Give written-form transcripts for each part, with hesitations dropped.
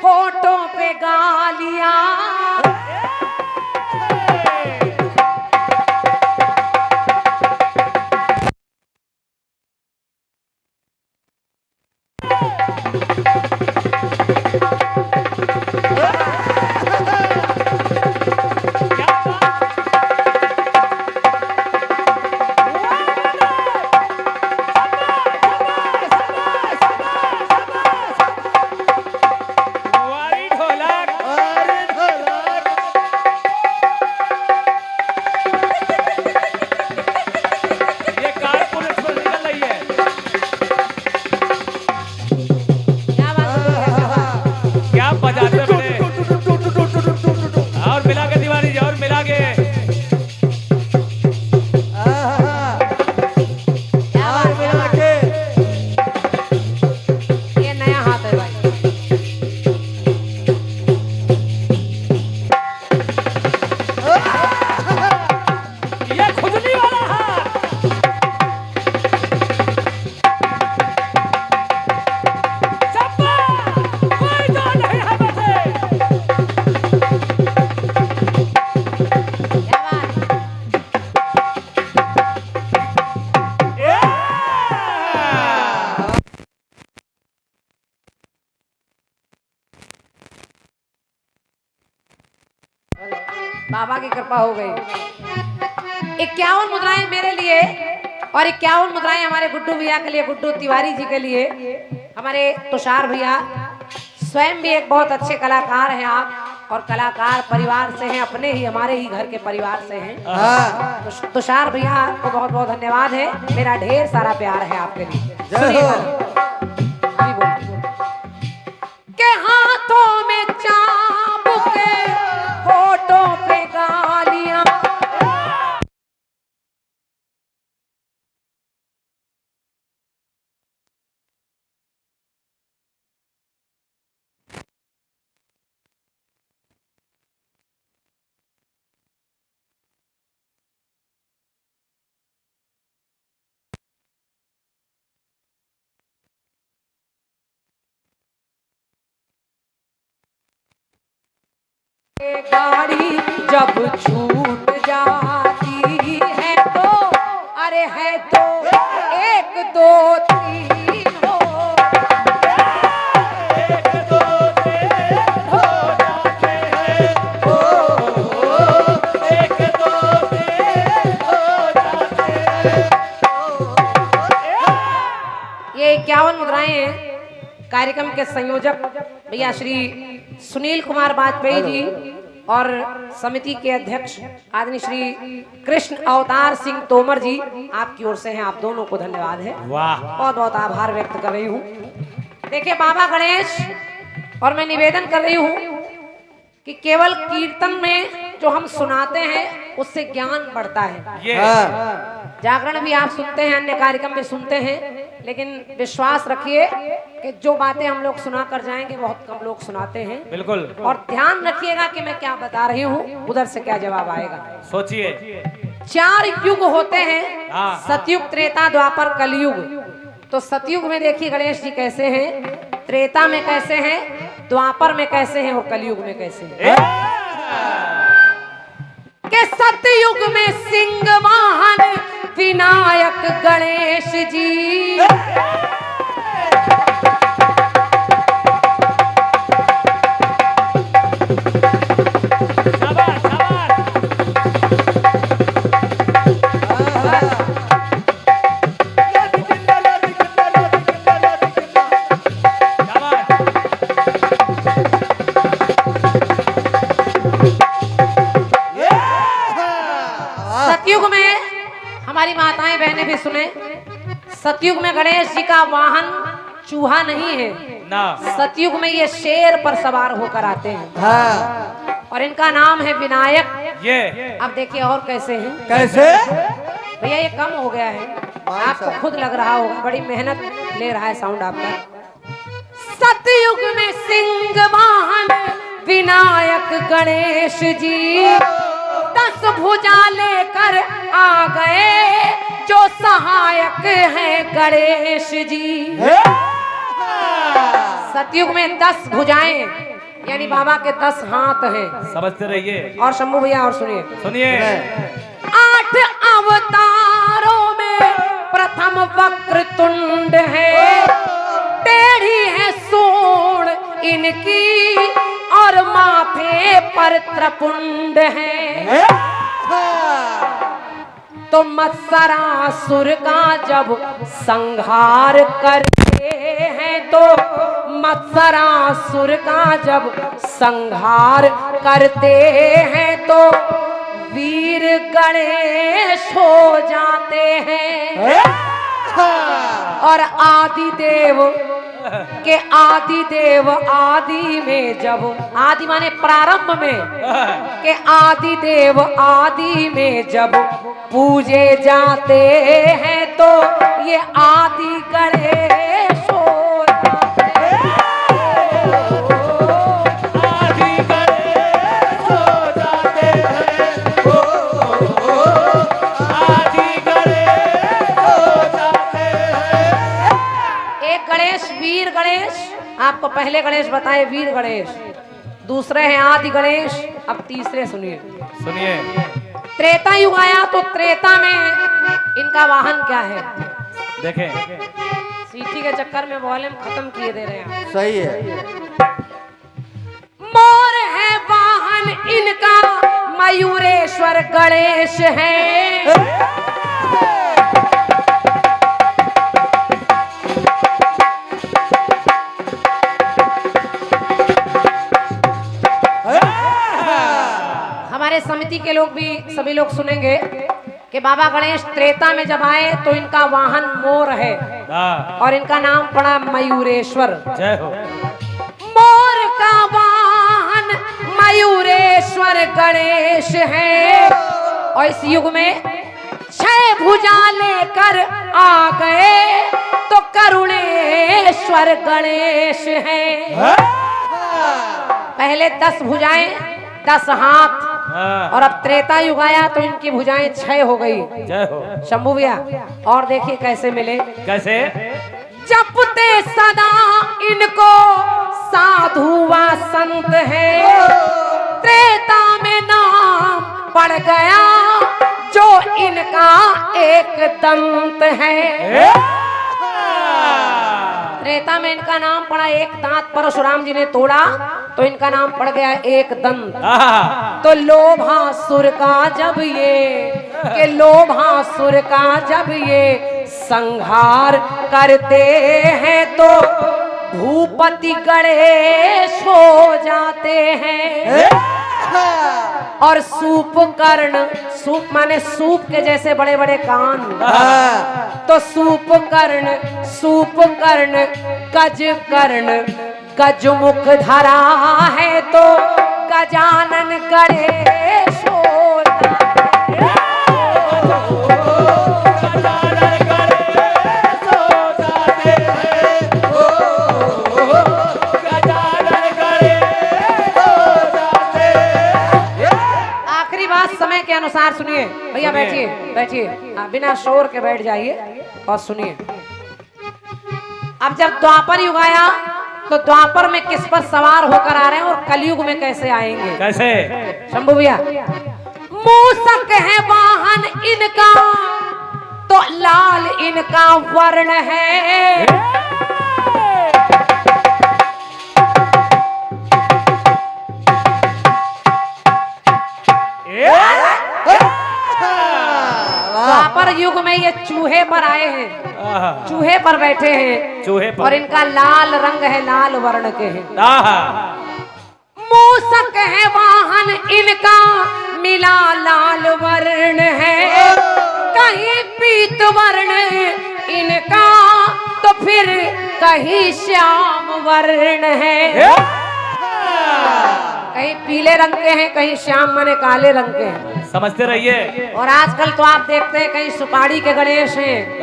होठों पे गालियां। बाबा की कृपा हो गई। 51 मुद्राएं मेरे लिए और 51 मुद्राएं हमारे गुड्डू भैया के लिए, गुड्डू तिवारी जी के लिए। हमारे तुषार भैया स्वयं भी एक बहुत अच्छे कलाकार हैं आप, और कलाकार परिवार से हैं, अपने ही हमारे ही घर के परिवार से हैं। तुषार भैया को बहुत बहुत धन्यवाद है, मेरा ढेर सारा प्यार है आपके लिए। के हाथों में चाबुक, होठों पे गालियां। गाड़ी जब छूट जाती है तो, अरे है तो 1 2 3 हो। 1 2 3 हो जाते हैं, हो 1 2 3 हो जाते हैं। ये 51 मुद्राएं हैं। कार्यक्रम के संयोजक भैया श्री सुनील कुमार वाजपेयी जी और समिति के अध्यक्ष आदरणीय श्री कृष्ण अवतार सिंह तोमर जी, आपकी ओर से हैं, आप दोनों को धन्यवाद है। वाह, बहुत बहुत आभार व्यक्त कर रही हूँ। देखिए बाबा गणेश, और मैं निवेदन कर रही हूँ कि केवल कीर्तन में जो हम सुनाते हैं उससे ज्ञान बढ़ता है। जागरण भी आप सुनते हैं, अन्य कार्यक्रम में सुनते हैं, लेकिन विश्वास रखिए कि जो बातें हम लोग सुना कर जाएंगे बहुत कम लोग सुनाते हैं। बिल्कुल। और ध्यान रखिएगा कि मैं क्या बता रही हूँ, उधर से क्या जवाब आएगा। सोचिए, 4 युग होते हैं, सतयुग, त्रेता, द्वापर, कलयुग। तो सतयुग में देखिए गणेश जी कैसे हैं, त्रेता में कैसे हैं, द्वापर में कैसे हैं और कलयुग में कैसे हैं। के सतयुग में सिंह वाहन विनायक गणेश जी, सतयुग में हमारी माताएं बहनें भी सुने, सतयुग में गणेश जी का वाहन चूहा नहीं है ना, सतयुग में ये शेर पर सवार होकर आते हैं। हाँ। और इनका नाम है विनायक। ये अब देखिए और कैसे हैं, कैसे भैया ये कम हो गया है, आपको खुद लग रहा होगा, बड़ी मेहनत ले रहा है साउंड आपका। सतयुग में सिंह वाहन विनायक गणेश जी, 10 भुजा लेकर आ गए जो सहायक हैं गणेश जी। सतयुग में 10 भुजाएं यानी बाबा के 10 हाथ हैं। समझते रहिए और शंभू भैया और सुनिए सुनिए 8 अवतारों में प्रथम वक्र तुंड है, टेढ़ी है सूंड इनकी और माथे पर त्रिपुंड है। तो मत्सरासुर का जब संहार करते हैं, तो मत्सरासुर का जब संहार करते हैं, तो वीर गणेश हो जाते हैं। और आदिदेव के आदिदेव आदि में जब आदि माने प्रारंभ में के आदिदेव आदि में जब पूजे जाते हैं, तो ये आदि गणेश हो जाते हैं। आदि गणेश हो जाते हैं, आदि गणेश हो जाते हैं। एक गणेश वीर गणेश, आपको पहले गणेश बताए वीर गणेश, दूसरे हैं आदि गणेश। अब तीसरे सुनिए सुनिए त्रेता युग आया, तो त्रेता में इनका वाहन क्या है? देखें सीटी के चक्कर में वॉल्यूम खत्म किए दे रहे हैं। सही है। मोर है वाहन इनका, मयूरेश्वर गणेश है। हमारे समिति के लोग भी सभी लोग सुनेंगे कि बाबा गणेश त्रेता में जब आए तो इनका वाहन मोर है और इनका नाम पड़ा मयूरेश्वर। जय हो। मोर का वाहन मयूरेश्वर गणेश है। और इस युग में 6 भुजा लेकर आ गए तो करुणेश्वर गणेश है। पहले 10 भुजाएं 10 हाथ, और अब त्रेता युग आया तो इनकी भुजाएं 6 हो गई। जय हो। शंभू भैया और देखिए कैसे मिले। कैसे? जपते सदा इनको साधु व संत है, त्रेता में नाम पड़ गया जो इनका एक दंत है। त्रेता में इनका नाम पड़ा एक दांत परशुराम जी ने तोड़ा तो इनका नाम पड़ गया एक दंत। तो लोभासुर का जब लोभासुर का जब ये संहार करते हैं, तो भूपति गणेश हो जाते हैं। और सूप कर्ण, सूप माने सूप के जैसे बड़े बड़े कान, तो सूप कर्ण गज मुख धरा है, तो गजानन गणेश होता है। आखिरी बात समय के अनुसार सुनिए भैया, बैठिए बैठिए, बिना शोर के बैठ जाइए और सुनिए। अब जब द्वापर युग आया तो द्वापर में किस पर सवार होकर आ रहे हैं और कलयुग में कैसे आएंगे? कैसे? शंभू भैया, मूसक है वाहन इनका, तो लाल इनका वर्ण है। द्वापर युग में ये चूहे पर आए हैं, चूहे पर बैठे हैं, चूहे पर, और इनका लाल रंग है, लाल वर्ण के हैं। मूसक है वाहन इनका, मिला लाल वर्ण है। कहीं पीत वर्ण इनका, तो फिर कहीं श्याम वर्ण है। कहीं पीले रंग के हैं, कहीं श्याम माने काले रंग के हैं। समझते रहिए। और आजकल तो आप देखते हैं कहीं सुपारी के गणेश हैं,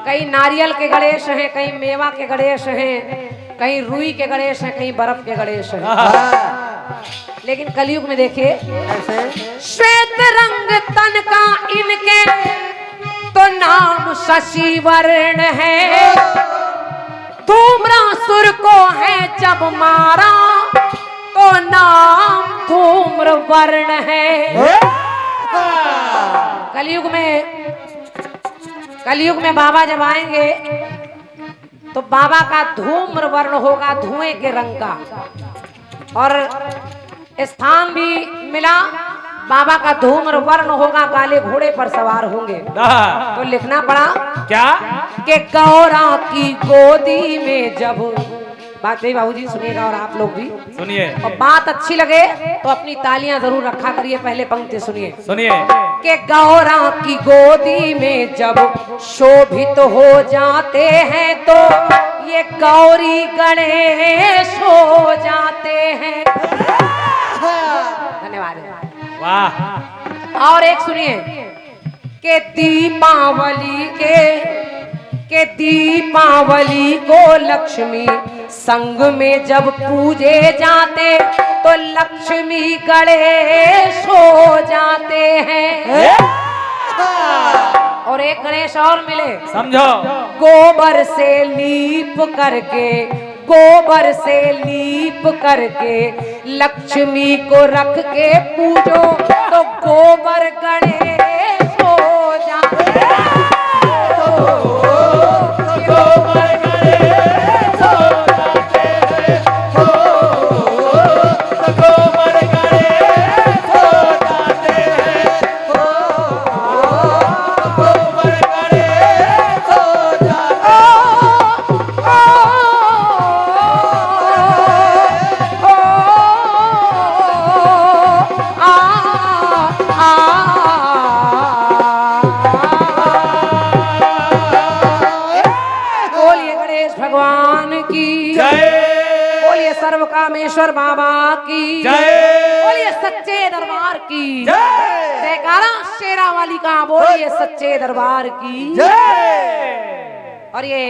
कहीं नारियल के गणेश हैं, कहीं मेवा के गणेश हैं, कहीं रुई के गणेश हैं, कहीं बर्फ के गणेश हैं। लेकिन कलयुग में देखिए श्वेत रंग तन का इनके, तो नाम शशि वर्ण है। धूम्रासुर को है जब मारा, तो नाम धूम्र वर्ण है। कलयुग में बाबा जब आएंगे तो बाबा का धूम्र वर्ण होगा, धुएं के रंग का। और स्थान भी मिला, बाबा का धूम्र वर्ण होगा, काले घोड़े पर सवार होंगे। तो लिखना पड़ा क्या कि गौरा की गोदी में जब, बात भी बाबूजी सुनिएगा और आप लोग भी सुनिए, और बात अच्छी लगे तो अपनी तालियां जरूर रखा करिए। पहले पंक्ति सुनिए सुनिए। कि गौरा की गोदी में जब शोभित हो जाते हैं तो ये गौरी गणेश हो जाते हैं। धन्यवाद। वाह। और एक सुनिए कि दीपावली को लक्ष्मी संग में जब पूजे जाते तो लक्ष्मी गणेश हो जाते हैं। और एक गणेश और मिले, समझो। गोबर से लीप करके लक्ष्मी को रख के पूजो तो गोबर गणेश हो जाते हैं। सर्वकामेश्वर बाबा की जय। बोलिए सच्चे दरबार की जय। जयकारा शेरा वाली का बोलिए सच्चे दरबार की जय। और ये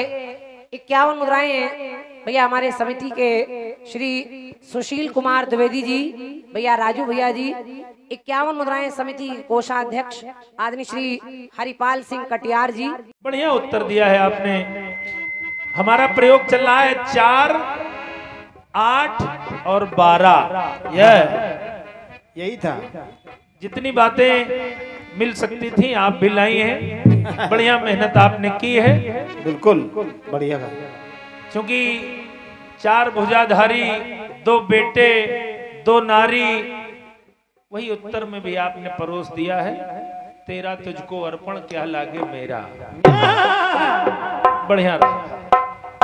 51 मुद्राएं हैं भैया हमारे समिति के श्री सुशील कुमार द्विवेदी जी, भैया राजू भैया जी। 51 मुद्राएं समिति कोषाध्यक्ष आदरणीय श्री हरिपाल सिंह कटियार जी। बढ़िया उत्तर दिया है आपने। हमारा प्रयोग चल रहा है 4, 8 और 12। यही था। जितनी बातें मिल सकती थी आप भी लाई हैं। बढ़िया मेहनत आपने की है। बिल्कुल बढ़िया था। क्योंकि 4 भुजाधारी, 2 बेटे, 2 नारी, वही उत्तर में भी आपने परोस दिया है। तेरा तुझको अर्पण क्या लागे मेरा। बढ़िया रहा,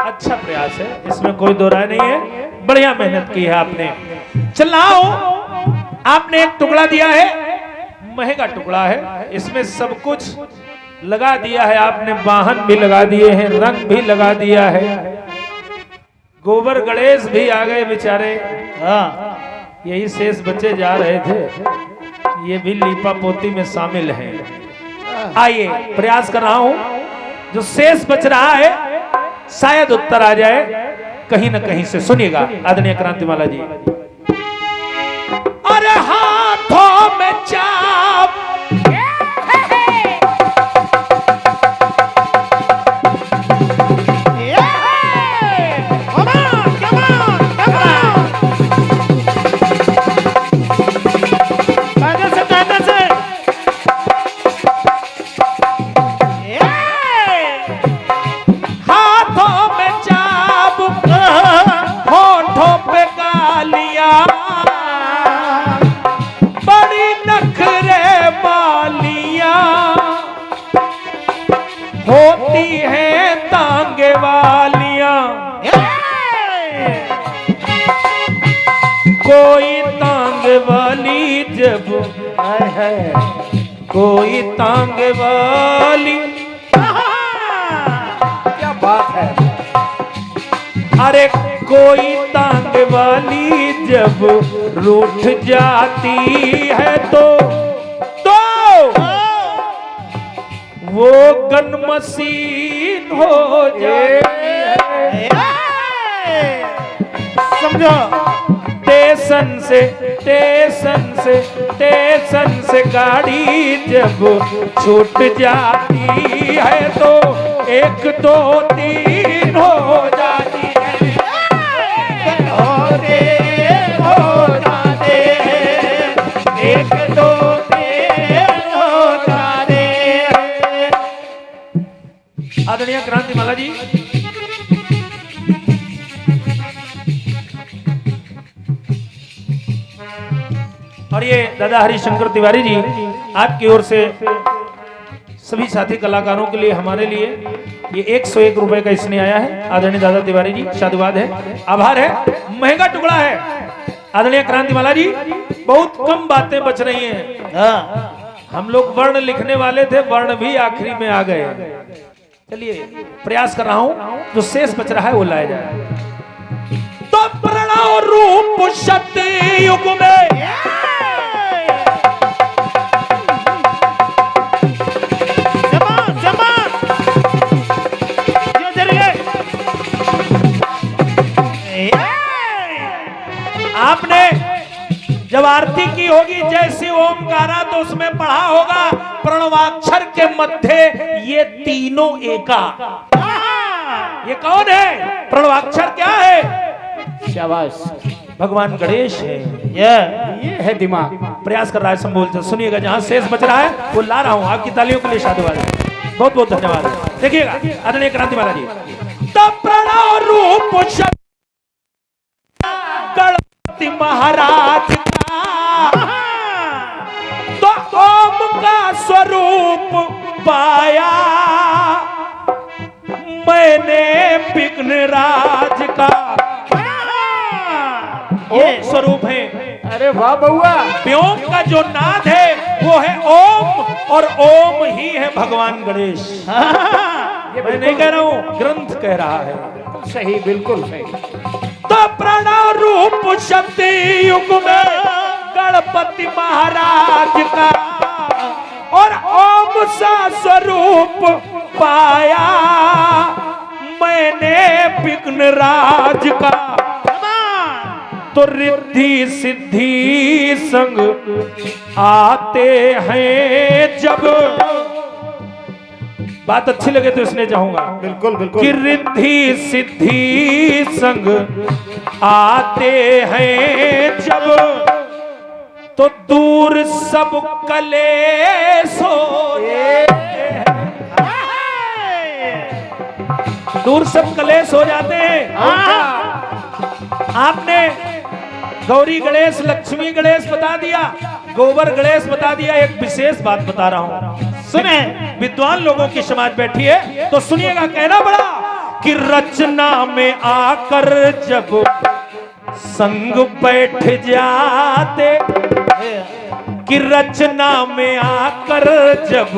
अच्छा प्रयास है, इसमें कोई दो राय नहीं है। बढ़िया मेहनत की है आपने। चलाओ, आपने एक टुकड़ा दिया है, महंगा टुकड़ा है, इसमें सब कुछ लगा दिया है आपने। वाहन भी लगा दिए हैं, रंग भी लगा दिया है। गोबर गणेश भी आ गए बेचारे। हाँ, यही शेष बच्चे जा रहे थे, ये भी लीपा पोती में शामिल हैं। आइए, प्रयास कर रहा हूं, जो शेष बच रहा है शायद उत्तर आ जाए कहीं ना कहीं से। सुनिएगा आदरणीय क्रांतिमाला जी। अरे हाथों में चाप, होती है तांगे वालियां। कोई तांग वाली जब है, कोई तांग वाली। क्या बात है। अरे कोई तांग वाली जब रूठ जाती है तो वो गन मशीन हो जाती है। समझो। स्टेशन से गाड़ी जब छूट जाती है तो 1, 2, 3 हो जाती है। क्रांतिमाला जी। और ये दादा हरिशंकर तिवारी जी आपकी ओर से सभी साथी कलाकारों के लिए, हमारे लिए ये 101 रुपए का स्नेह आया है। आदरणीय दादा तिवारी जी, साधुवाद है, आभार है। महंगा टुकड़ा है आदरणीय क्रांतिमाला जी। बहुत कम बातें बच रही हैं। हम लोग वर्ण लिखने वाले थे, वर्ण भी आखिरी में आ गए। चलिए प्रयास कर रहा हूं, जो शेष बच रहा है वो लाया जाए। तो प्रणव रूप शक्ति युग में आपने जब आरती की होगी जैसी ओमकारा, तो उसमें पढ़ा होगा प्रणवाक्षर के मध्य ये तीनों एका। ये कौन है? प्रणवाक्षर क्या है? शाबाश, भगवान गणेश है। ये है दिमाग। प्रयास कर रहा है संबोल, सुनिएगा। जहां शेष बच रहा है वो ला रहा हूं। आपकी तालियों के लिए साधुवाद है, बहुत बहुत धन्यवाद। देखिएगा आदरणीय क्रांतिमाला जी। तब प्रणव रूप गणपति महाराज का, तो ओम का स्वरूप पाया मैंने विघ्नराज का। ये स्वरूप है। अरे वाह बउआ। व्योम का जो नाद है वो है ओम, और ओम ही है भगवान गणेश। ये मैं नहीं कह रहा हूं, ग्रंथ कह रहा है। सही, बिल्कुल सही। तो प्रणव रूप शक्ति युग में गणपति महाराज का, और ओम सा स्वरूप पाया मैंने विघ्नराज का। तो रिद्धि सिद्धि संग आते हैं जब, बात अच्छी लगे तो इसने चाहूंगा। बिल्कुल बिल्कुल। कि रिद्धि सिद्धि संग आते हैं जब, तो दूर सब कलेश हो जाते हैं। दूर सब कलेश हो जाते हैं। आपने गौरी गणेश, लक्ष्मी गणेश बता दिया, गोबर गणेश बता दिया। एक विशेष बात बता रहा हूं, सुने। विद्वान लोगों की समाज बैठी है तो सुनिएगा। कहना बड़ा कि रचना में आकर जब संग बैठ जाते, कि रचना में आकर जब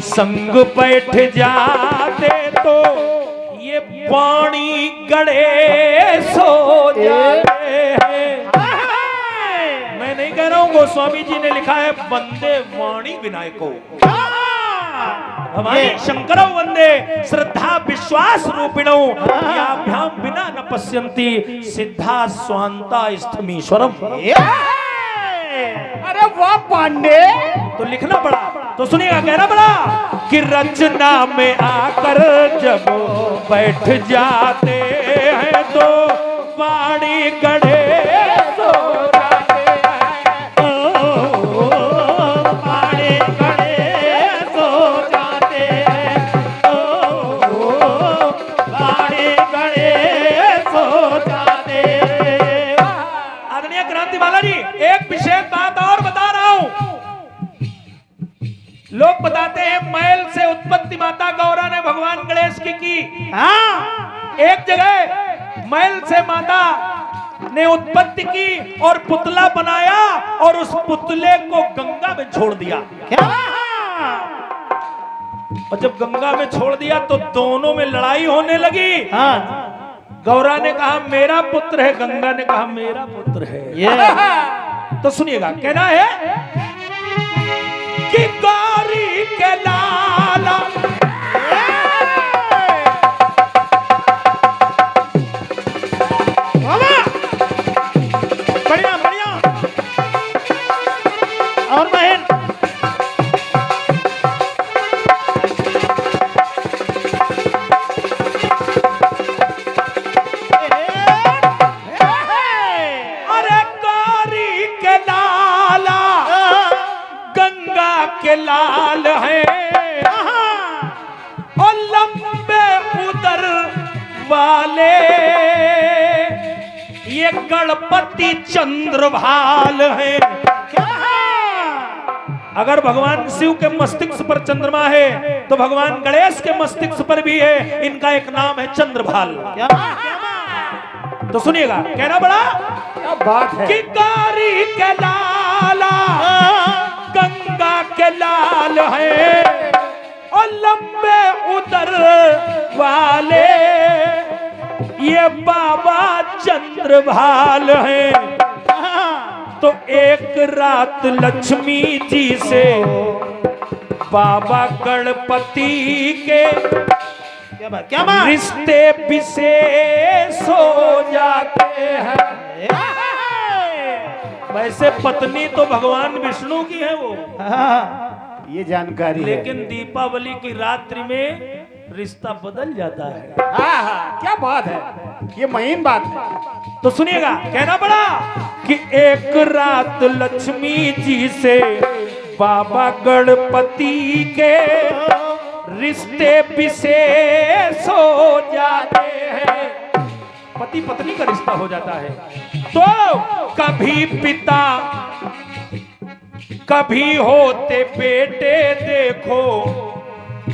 संग बैठ जाते, तो ये वाणी गणेश हो जाते हैं। मैं नहीं कह रहा हूं, गोस्वामी जी ने लिखा है वंदे वाणी विनायको, हमारे शंकर वंदे श्रद्धा विश्वास रूपिणो, याभ्याम बिना न पश्यन्ति सिद्धा स्वांता स्थमीश्वरम। अरे वाह पांडे। तो लिखना पड़ा, तो सुनिएगा। कहना पड़ा कि रचना में आकर जब बैठ जाते हैं, तो वाणी गणेश हो जाते हैं। वाणी गणेश हो जाते हैं। वाणी गणेश हो जाते हैं। आदरणीय क्रांतिमाला जी, एक विशेष बात और बता रहा हूं। लोग बताते हैं मैल से उत्पत्ति माता गौरा ने भगवान गणेश की। हाँ, एक जगह मैल से माता ने उत्पत्ति की और पुतला बनाया, और उस पुतले को गंगा में छोड़ दिया। क्या? और जब गंगा में छोड़ दिया तो दोनों में लड़ाई होने लगी। हाँ, गौरा ने कहा मेरा पुत्र है, गंगा ने कहा मेरा पुत्र है। तो सुनिएगा। कहना है कि गौरी के लाला बढ़िया बढ़िया। और बहन अरे गौरी के लाला गंगा के लाल है। वाले ये गणपति चंद्रभाल है। अगर भगवान शिव के मस्तिष्क पर चंद्रमा है तो भगवान गणेश के मस्तिष्क पर भी है। इनका एक नाम है चंद्रभाल। तो सुनिएगा, कहना बड़ा क्या बात है। कि कारी के लाला गंगा के लाल है और लंबे उदर वाले ये बाबा चंद्रभाल है। तो एक रात लक्ष्मी जी से बाबा गणपति के क्या बात। रिश्ते विशेष हो जाते हैं। वैसे पत्नी तो भगवान विष्णु की है वो, ये जानकारी है। लेकिन दीपावली की रात्रि में रिश्ता बदल जाता है। क्या बात है, ये महीन बात है। तो सुनिएगा, कहना पड़ा कि एक रात लक्ष्मी जी से बाबा गणपति के रिश्ते विशेष हो जाते हैं। पति पत्नी का रिश्ता हो जाता है। तो कभी पिता कभी होते बेटे देखो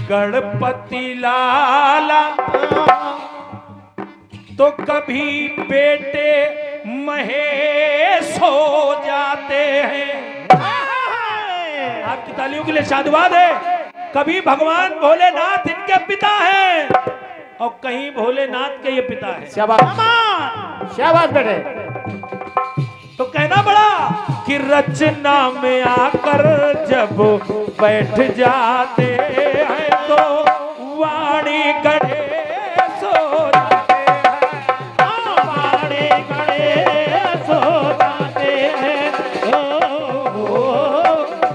गणपति लाला। तो कभी बेटे महेश हो जाते हैं। आपकी तालियों के लिए साधुवाद है। कभी भगवान भोलेनाथ इनके पिता हैं और कहीं भोलेनाथ के ये पिता हैं। शाबाश शाबाश बेटे। तो कहना पड़ा कि रचना में आकर जब बैठ जाते हैं तो वाणी गणेश हो जाते हैं। वाणी गणेश हो जाते हैं।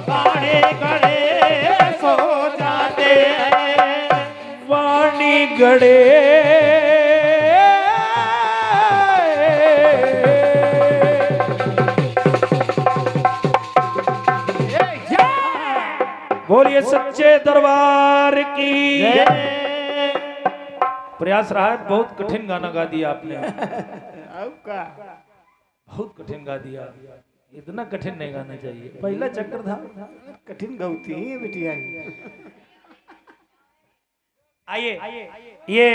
वाणी गणेश हो जाते हैं। वाणी गणेश बोलिए सच्चे दरबार की। प्रयास रहा है, बहुत कठिन गाना गा दिया आपने। बहुत कठिन गा दिया। इतना कठिन नहीं गाना चाहिए। पहला चक्कर था कठिन गौती है बिटिया। आइए ये